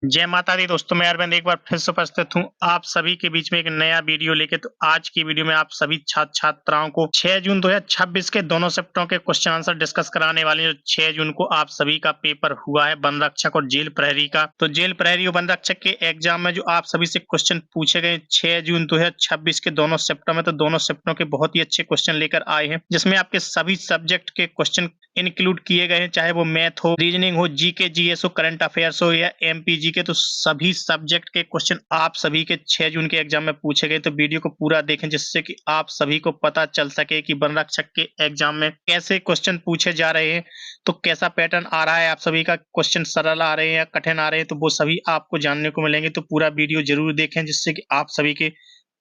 जय माता दी दोस्तों, मैं अरविंद एक बार फिर से उपस्थित हूँ आप सभी के बीच में एक नया वीडियो लेके। तो आज की वीडियो में आप सभी छात्र छात्राओं को 6 जून 2026 के दोनों शिफ्टों के क्वेश्चन आंसर डिस्कस कराने वाले हैं। 6 जून को आप सभी का पेपर हुआ है वन रक्षक और जेल प्रहरी का। तो जेल प्रहरी और वन रक्षक के एग्जाम में जो आप सभी से क्वेश्चन पूछे गए 6 जून 2026 के दोनों शिफ्टों में, तो दोनों शिफ्टों के बहुत ही अच्छे क्वेश्चन लेकर आए हैं, जिसमें आपके सभी सब्जेक्ट के क्वेश्चन इंक्लूड किए गए हैं, चाहे वो मैथ हो, रीजनिंग हो, जीके जीएस हो, करंट अफेयर्स हो या एमपीजी के। तो सभी सब्जेक्ट के क्वेश्चन आप सभी के 6 जून के एग्जाम में पूछे गए। तो वीडियो को पूरा देखें, जिससे कि आप सभी को पता चल सके कि वन रक्षक के एग्जाम में कैसे क्वेश्चन पूछे जा रहे हैं, तो कैसा पैटर्न आ रहा है, आप सभी का क्वेश्चन सरल आ रहे हैं या कठिन आ रहे हैं, तो वो सभी आपको जानने को मिलेंगे। तो पूरा वीडियो जरूर देखें, जिससे कि आप सभी के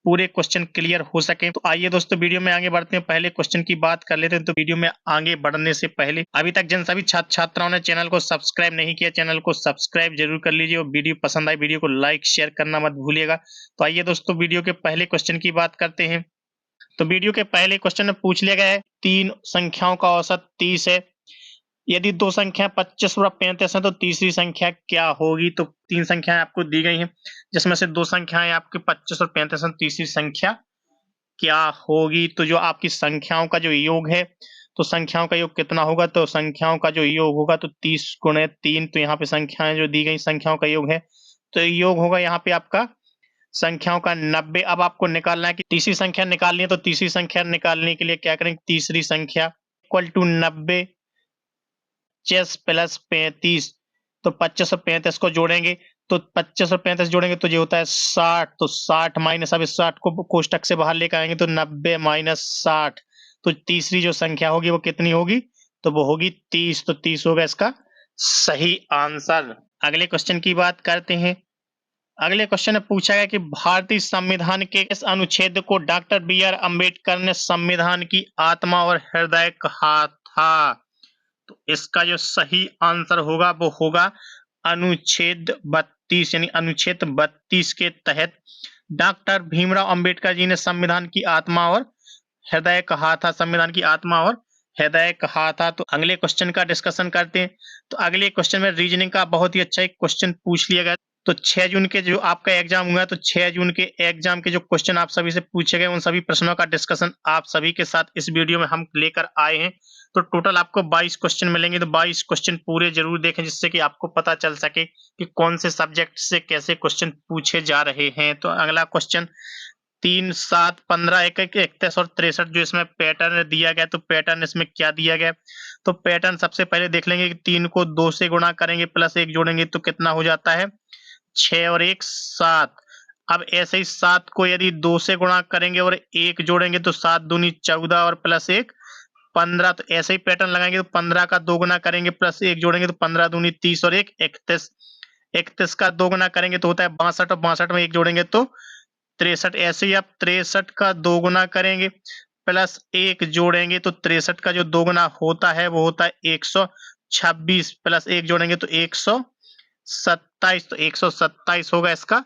पूरे क्वेश्चन क्लियर हो सके। तो आइए दोस्तों वीडियो में आगे बढ़ते हैं, पहले क्वेश्चन की बात कर लेते हैं। तो वीडियो में आगे बढ़ने से पहले अभी तक जिन सभी छात्र छात्राओं ने चैनल को सब्सक्राइब नहीं किया, चैनल को सब्सक्राइब जरूर कर लीजिए और वीडियो पसंद आए वीडियो को लाइक शेयर करना मत भूलिएगा। तो आइए दोस्तों वीडियो के पहले क्वेश्चन की बात करते हैं। तो वीडियो के पहले क्वेश्चन में पूछ लिया गया है, तीन संख्याओं का औसत 30 है, यदि दो संख्या 25 और 35 है तो तीसरी संख्या क्या होगी। तो तीन संख्याएं आपको दी गई हैं, जिसमें से दो संख्याएं आपकी 25 और 35 हैं, तीसरी संख्या क्या होगी। तो जो आपकी संख्याओं का जो योग है, तो संख्याओं का योग कितना होगा, तो संख्याओं का जो योग होगा तो 30 गुणे 3। तो यहाँ पे संख्याएं जो दी गई संख्याओं का योग है, तो योग होगा यहाँ पे आपका संख्याओं का 90। अब आपको निकालना है कि तीसरी संख्या निकालनी है, तो तीसरी संख्या निकालने के लिए क्या करेंगे, तीसरी संख्या इक्वल टू 90 25 प्लस 35। तो 25 और 35 को जोड़ेंगे, तो 25 और 35 जोड़ेंगे तो ये होता है 60। तो 60 माइनस, अब इस 60 को कोष्टक से बाहर लेकर आएंगे तो 90 माइनस 60। तो तीसरी जो संख्या होगी वो कितनी होगी, तो वो होगी 30। तो 30 होगा इसका सही आंसर। अगले क्वेश्चन की बात करते हैं। अगले क्वेश्चन में पूछा गया कि भारतीय संविधान के इस अनुच्छेद को डॉक्टर बी आर अम्बेडकर ने संविधान की आत्मा और हृदय कहा था। तो इसका जो सही आंसर होगा वो होगा अनुच्छेद 32। यानी अनुच्छेद 32 के तहत डॉक्टर भीमराव अंबेडकर जी ने संविधान की आत्मा और हृदय कहा था, संविधान की आत्मा और हृदय कहा था। तो अगले क्वेश्चन का डिस्कशन करते हैं। तो अगले क्वेश्चन में रीजनिंग का बहुत ही अच्छा एक क्वेश्चन पूछ लिया गया। तो 6 जून के जो आपका एग्जाम हुआ, तो 6 जून के एग्जाम के जो क्वेश्चन आप सभी से पूछे गए, उन सभी प्रश्नों का डिस्कशन आप सभी के साथ इस वीडियो में हम लेकर आए हैं। तो टोटल आपको 22 क्वेश्चन मिलेंगे। तो 22 क्वेश्चन पूरे जरूर देखें, जिससे कि आपको पता चल सके कि कौन से सब्जेक्ट से कैसे क्वेश्चन पूछे जा रहे हैं। तो अगला क्वेश्चन 3, 7, 15, 21, 31 और 63 जो इसमें पैटर्न दिया गया, तो पैटर्न इसमें क्या दिया गया, तो पैटर्न सबसे पहले देख लेंगे कि 3 को 2 से गुणा करेंगे प्लस 1 जोड़ेंगे तो कितना हो जाता है, 6 और 1 7। अब ऐसे ही 7 को यदि 2 से गुणा करेंगे और 1 जोड़ेंगे तो 7 दूनी 14 और प्लस 1 15। तो ऐसे ही पैटर्न लगाएंगे, तो 15 का 2 गुना करेंगे प्लस 1 जोड़ेंगे तो 15 दूनी 30 और 1 31। 31 का 2 गुना करेंगे तो होता है 62 और 62 में 1 जोड़ेंगे तो 63। ऐसे ही आप 63 का 2 गुना करेंगे प्लस 1 जोड़ेंगे तो 63 का जो 2 गुना होता है वो होता है 126 प्लस 1 जोड़ेंगे तो 127। तो 127 होगा इसका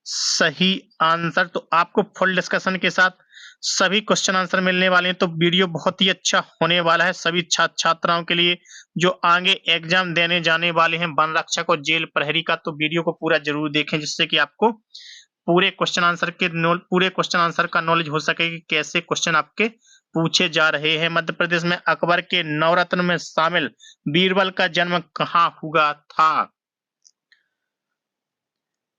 सही आंसर। तो आपको फुल डिस्कशन के साथ सभी क्वेश्चन आंसर मिलने वाले हैं। तो वीडियो बहुत ही अच्छा होने वाला है सभी छात्र छात्राओं के लिए जो आगे एग्जाम देने जाने वाले हैं वन रक्षक और जेल प्रहरी का। तो वीडियो को पूरा जरूर देखें, जिससे कि आपको पूरे क्वेश्चन आंसर का नॉलेज हो सके कि कैसे क्वेश्चन आपके पूछे जा रहे हैं। मध्य प्रदेश में अकबर के नवरत्न में शामिल बीरबल का जन्म कहाँ हुआ था।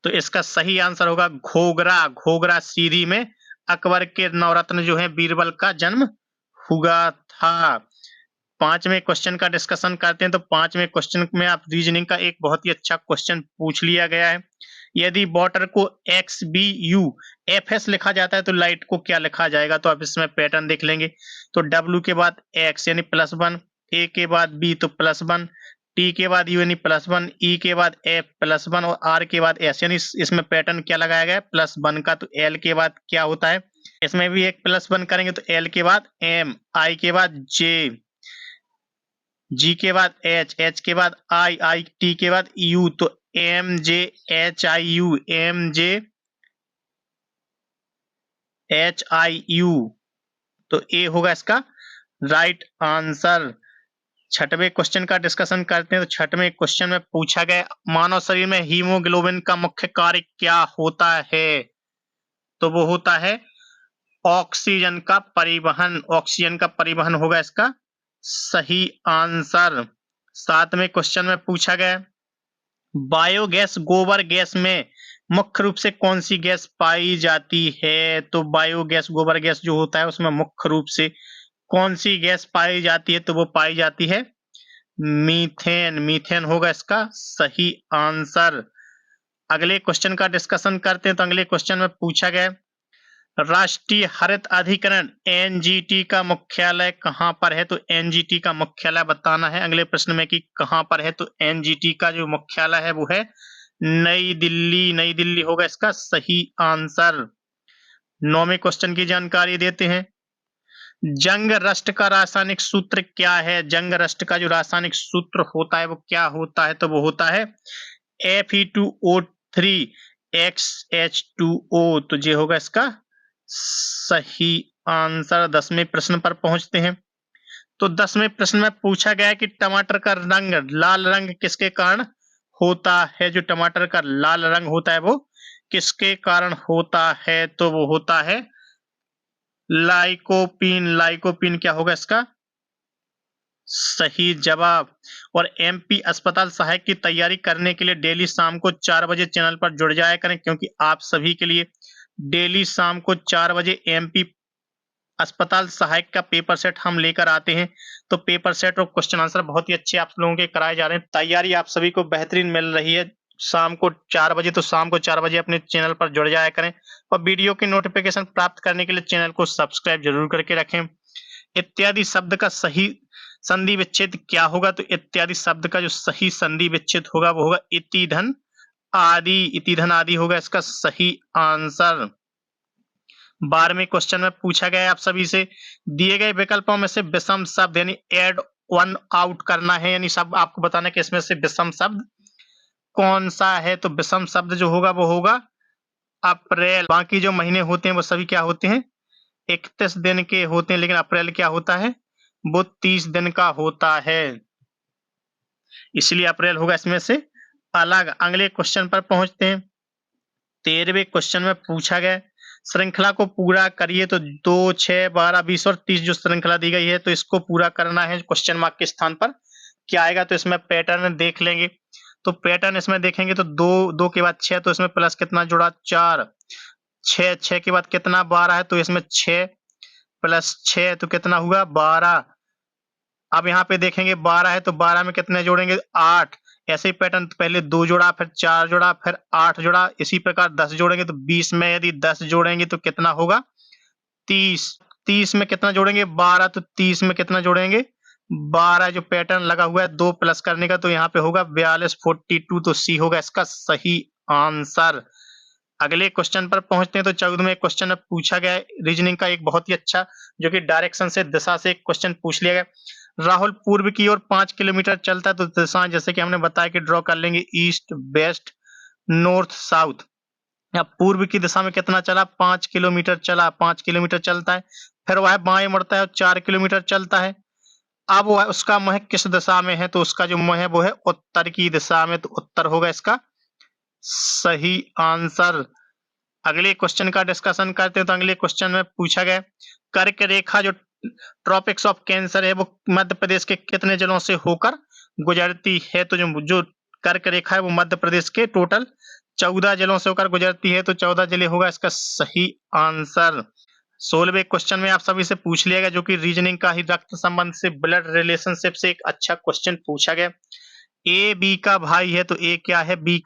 तो इसका सही आंसर होगा घोघरा। घोघरा सीरी में अकबर के नवरत्न जो है बीरबल का जन्म हुआ था। पांचवें क्वेश्चन का डिस्कशन करते हैं। तो पांचवें क्वेश्चन में आप रीजनिंग का एक बहुत ही अच्छा क्वेश्चन पूछ लिया गया है। यदि वाटर को X B U F S लिखा जाता है तो लाइट को क्या लिखा जाएगा। तो आप इसमें पैटर्न देख लेंगे। तो डब्ल्यू के बाद एक्स यानी +1, ए के बाद बी तो +1, टी के बाद यू यानी +1, ई के बाद एफ +1 और आर के बाद एस। यानी इसमें पैटर्न क्या लगाया गया है +1 का। तो एल के बाद क्या होता है, इसमें भी एक +1 करेंगे तो एल के बाद एम, आई के बाद जे, जी के बाद एच, एच के बाद आई, आई टी के बाद यू। तो M J H I U, M J H I U. तो ए होगा इसका राइट आंसर। छठवें क्वेश्चन का डिस्कशन करते हैं। तो छठवें क्वेश्चन में पूछा गया मानव शरीर में हीमोग्लोबिन का मुख्य कार्य क्या होता है? तो वो होता है ऑक्सीजन का परिवहन। ऑक्सीजन का परिवहन होगा इसका सही आंसर। सातवें क्वेश्चन में पूछा गया बायोगैस गोबर गैस में मुख्य रूप से कौन सी गैस पाई जाती है? तो बायोगैस गोबर गैस जो होता है उसमें मुख्य रूप से कौन सी गैस पाई जाती है? तो वो पाई जाती है मीथेन। मीथेन होगा इसका सही आंसर। अगले क्वेश्चन का डिस्कशन करते हैं। तो अगले क्वेश्चन में पूछा गया राष्ट्रीय हरित अधिकरण एनजीटी का मुख्यालय कहां पर है? तो एनजीटी का मुख्यालय बताना है अगले प्रश्न में कि कहां पर है। तो एनजीटी का जो मुख्यालय है वो है नई दिल्ली। नई दिल्ली होगा इसका सही आंसर। नौवें क्वेश्चन की जानकारी देते हैं। जंग रस्ट का रासायनिक सूत्र क्या है? जंग रस्ट का जो रासायनिक सूत्र होता है वो क्या होता है? तो वो होता है Fe2O3XH2O। तो ये होगा इसका सही आंसर। 10वें प्रश्न पर पहुंचते हैं। तो 10वें प्रश्न में पूछा गया है कि टमाटर का रंग लाल रंग किसके कारण होता है? जो टमाटर का लाल रंग होता है वो किसके कारण होता है? तो वो होता है लाइकोपीन। लाइकोपीन क्या होगा इसका सही जवाब। और एमपी अस्पताल सहायक की तैयारी करने के लिए डेली शाम को 4 बजे चैनल पर जुड़ जाया करें, क्योंकि आप सभी के लिए डेली शाम को 4 बजे एमपी अस्पताल सहायक का पेपर सेट हम लेकर आते हैं। तो पेपर सेट और क्वेश्चन आंसर बहुत ही अच्छे आप लोगों के कराए जा रहे हैं। तैयारी आप सभी को बेहतरीन मिल रही है। शाम को 4 बजे, तो शाम को 4 बजे अपने चैनल पर जुड़ जाया करें और वीडियो की नोटिफिकेशन प्राप्त करने के लिए चैनल को सब्सक्राइब जरूर करके रखें। इत्यादि शब्द का सही संधि विच्छेद क्या होगा? तो इत्यादि शब्द का जो सही संधि विच्छेद होगा वो होगा इति धन आदि। इति धन आदि होगा इसका सही आंसर। 12वें क्वेश्चन में पूछा गया है आप सभी से दिए गए विकल्पों में से विषम शब्द यानी एड वन आउट करना है, यानी सब आपको बताना है कि इसमें से विषम शब्द कौन सा है। तो विषम शब्द जो होगा वो होगा अप्रैल। बाकी जो महीने होते हैं वो सभी क्या होते हैं 31 दिन के होते हैं, लेकिन अप्रैल क्या होता है वो 30 दिन का होता है, इसलिए अप्रैल होगा इसमें से अलग। अगले क्वेश्चन पर पहुंचते हैं। 13वें क्वेश्चन में पूछा गया श्रृंखला को पूरा करिए। तो 2, 6, 12, 20 और 30 जो श्रृंखला दी गई है तो इसको पूरा करना है। क्वेश्चन मार्क के स्थान पर क्या आएगा? तो इसमें पैटर्न देख लेंगे। तो पैटर्न इसमें देखेंगे तो 2 के बाद 6, तो इसमें प्लस कितना जुड़ा 4। 6 के बाद कितना 12 है, तो इसमें 6 प्लस 6 तो कितना हुआ 12। अब यहाँ पे देखेंगे 12 है तो 12 में कितने जोड़ेंगे 8। ऐसे ही पैटर्न पहले 2 जोड़ा, फिर 4 जोड़ा, फिर 8 जोड़ा, इसी प्रकार 10 जोड़ेंगे तो 20 में यदि 10 जोड़ेंगे तो कितना होगा 30। 30 में कितना जोड़ेंगे 12, तो 30 में कितना जोड़ेंगे 12। जो पैटर्न लगा हुआ है 2 प्लस करने का तो यहाँ पे होगा 42, 42। तो सी होगा इसका सही आंसर। अगले क्वेश्चन पर पहुंचते हैं। तो 14वें क्वेश्चन में पूछा गया रीजनिंग का एक बहुत ही अच्छा, जो कि डायरेक्शन से दिशा से एक क्वेश्चन पूछ लिया गया। राहुल पूर्व की ओर 5 किलोमीटर चलता है, तो दिशा जैसे कि हमने बताया कि ड्रॉ कर लेंगे ईस्ट, वेस्ट, नॉर्थ, साउथ। या पूर्व की दिशा में कितना चला 5 किलोमीटर चला, 5 किलोमीटर चलता है। फिर वह बाएं मुड़ता है और 4 किलोमीटर चलता है। अब वह उसका मुंह किस दिशा में है? तो उसका जो मुंह है वो है उत्तर की दिशा में, तो उत्तर होगा इसका सही आंसर। अगले क्वेश्चन का डिस्कशन करते हैं। तो अगले क्वेश्चन में पूछा गया कर्क रेखा जो ट्रॉपिक्स ऑफ कैंसर है वो मध्य प्रदेश के कितने जिलों से होकर गुजरती है? तो जो कर्क रेखा है वो मध्य प्रदेश के टोटल 14 जिलों से होकर गुजरती है, तो 14 जिले होगा इसका सही आंसर। 16वें क्वेश्चन में आप सभी से पूछ लिया गया, जो कि रीजनिंग का ही रक्त संबंध से, ब्लड रिलेशनशिप से एक अच्छा क्वेश्चन पूछा गया। ए बी का भाई है, तो ए क्या है बी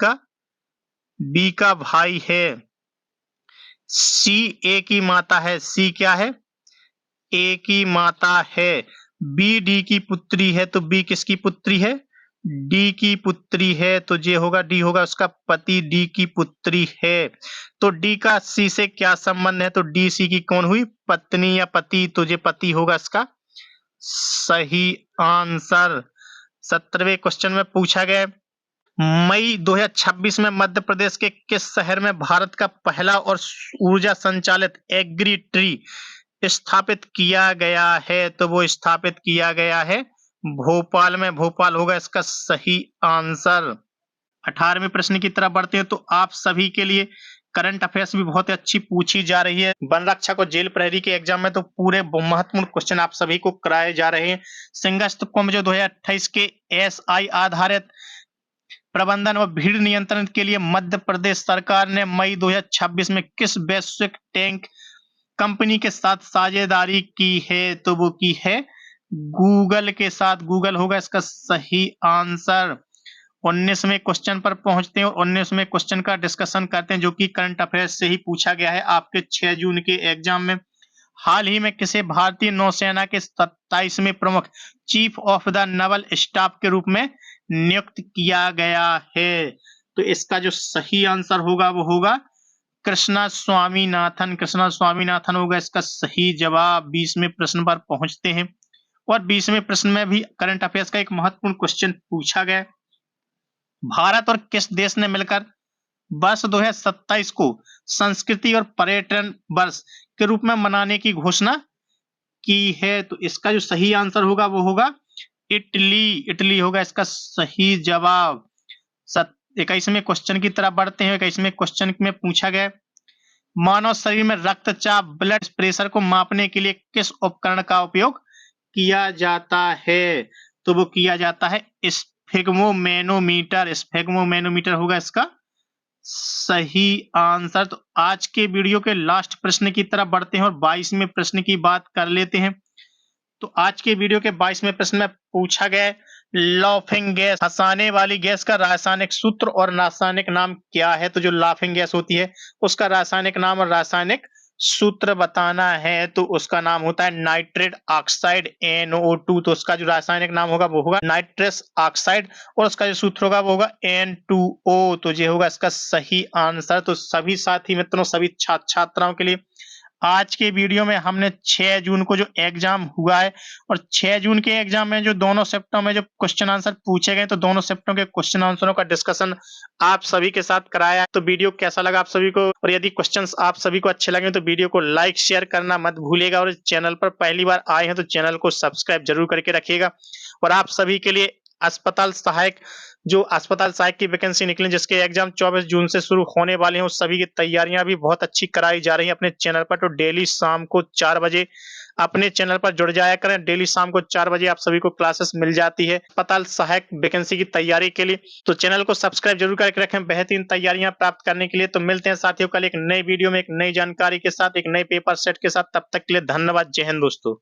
का भाई है। सी ए की माता है, सी क्या है ए की माता है। बी डी की पुत्री है, तो बी किसकी पुत्री है डी की पुत्री है, तो जे होगा डी होगा उसका पति, डी की पुत्री है। तो डी का सी से क्या संबंध है? तो डी सी की कौन हुई पत्नी या पति, तो जे पति होगा इसका सही आंसर। 17वें क्वेश्चन में पूछा गया मई 2026 में मध्य प्रदेश के किस शहर में भारत का पहला और ऊर्जा संचालित एग्री ट्री स्थापित किया गया है? तो वो स्थापित किया गया है भोपाल में भोपाल होगा इसका सही आंसर। 18वें प्रश्न की तरफ बढ़ते हैं तो आप सभी के लिए करंट अफेयर्स भी बहुत अच्छी पूछी जा रही है। वन रक्षक और जेल प्रहरी के एग्जाम में तो पूरे महत्वपूर्ण क्वेश्चन आप सभी को कराए जा रहे हैं। सिंहस्थ कुंभ जो 2028 के एसआई आधारित प्रबंधन और भीड़ नियंत्रण के लिए मध्य प्रदेश सरकार ने मई 2026 में किस वैश्विक टैंक कंपनी के साथ साझेदारी की है? तो वो की है गूगल के साथ। गूगल होगा इसका सही आंसर। 19वें क्वेश्चन पर पहुंचते हैं और 19वें क्वेश्चन का डिस्कशन करते हैं जो कि करंट अफेयर्स से ही पूछा गया है आपके 6 जून के एग्जाम में। हाल ही में किसे भारतीय नौसेना के 27वें प्रमुख chief of the naval staff के रूप में नियुक्त किया गया है? तो इसका जो सही आंसर होगा वो होगा कृष्णा स्वामीनाथन। कृष्णा स्वामीनाथन होगा इसका सही जवाब। 20वें प्रश्न पर पहुंचते हैं और 20वें प्रश्न में भी करंट अफेयर्स का एक महत्वपूर्ण क्वेश्चन पूछा गया। भारत और किस देश ने मिलकर वर्ष 2027 को संस्कृति और पर्यटन वर्ष के रूप में मनाने की घोषणा की है? तो इसका जो सही आंसर होगा वो होगा इटली। इटली होगा इसका सही जवाब। 21वें क्वेश्चन की तरफ बढ़ते हैं। 21वें क्वेश्चन में पूछा गया मानव शरीर में रक्तचाप ब्लड प्रेशर को मापने के लिए किस उपकरण का उपयोग किया जाता है? तो वो किया जाता है स्फिग्मोमैनोमीटर। स्फिग्मोमैनोमीटर होगा इसका सही आंसर। तो आज के वीडियो के लास्ट प्रश्न की तरफ बढ़ते हैं और 22वें प्रश्न की बात कर लेते हैं। तो आज के वीडियो के 22वें प्रश्न में पूछा गया लाफिंग गैस, हंसाने वाली गैस का रासायनिक सूत्र और रासायनिक नाम क्या है? तो जो लाफिंग गैस होती है उसका रासायनिक नाम और रासायनिक सूत्र बताना है। तो उसका नाम होता है नाइट्रेट ऑक्साइड NO2। तो उसका जो रासायनिक नाम होगा वो होगा नाइट्रस ऑक्साइड और उसका जो सूत्र होगा वो होगा N2O। तो ये होगा इसका सही आंसर। तो सभी साथी मित्रों, सभी छात्र छात्राओं के लिए आज के वीडियो में हमने 6 जून को जो एग्जाम हुआ है और 6 जून के एग्जाम में जो दोनों शिफ्टों में जो क्वेश्चन आंसर पूछे गए तो दोनों शिफ्टों के क्वेश्चन आंसरों का डिस्कशन आप सभी के साथ कराया। तो वीडियो कैसा लगा आप सभी को, और यदि क्वेश्चंस आप सभी को अच्छे लगे तो वीडियो को लाइक शेयर करना मत भूलिएगा और चैनल पर पहली बार आए हैं तो चैनल को सब्सक्राइब जरूर करके रखिएगा। और आप सभी के लिए अस्पताल सहायक की वैकेंसी निकली जिसके एग्जाम 24 जून से शुरू होने वाले हैं, उस सभी की तैयारियां भी बहुत अच्छी कराई जा रही हैं अपने चैनल पर। तो डेली शाम को 4 बजे अपने चैनल पर जुड़ जाया करें। डेली शाम को 4 बजे आप सभी को क्लासेस मिल जाती है अस्पताल सहायक वैकेंसी की तैयारी के लिए। तो चैनल को सब्सक्राइब जरूर करके रखें बेहतरीन तैयारियां प्राप्त करने के लिए। तो मिलते हैं साथियों कल एक नई वीडियो में एक नई जानकारी के साथ, एक नए पेपर सेट के साथ। तब तक के लिए धन्यवाद। जय हिंद दोस्तों।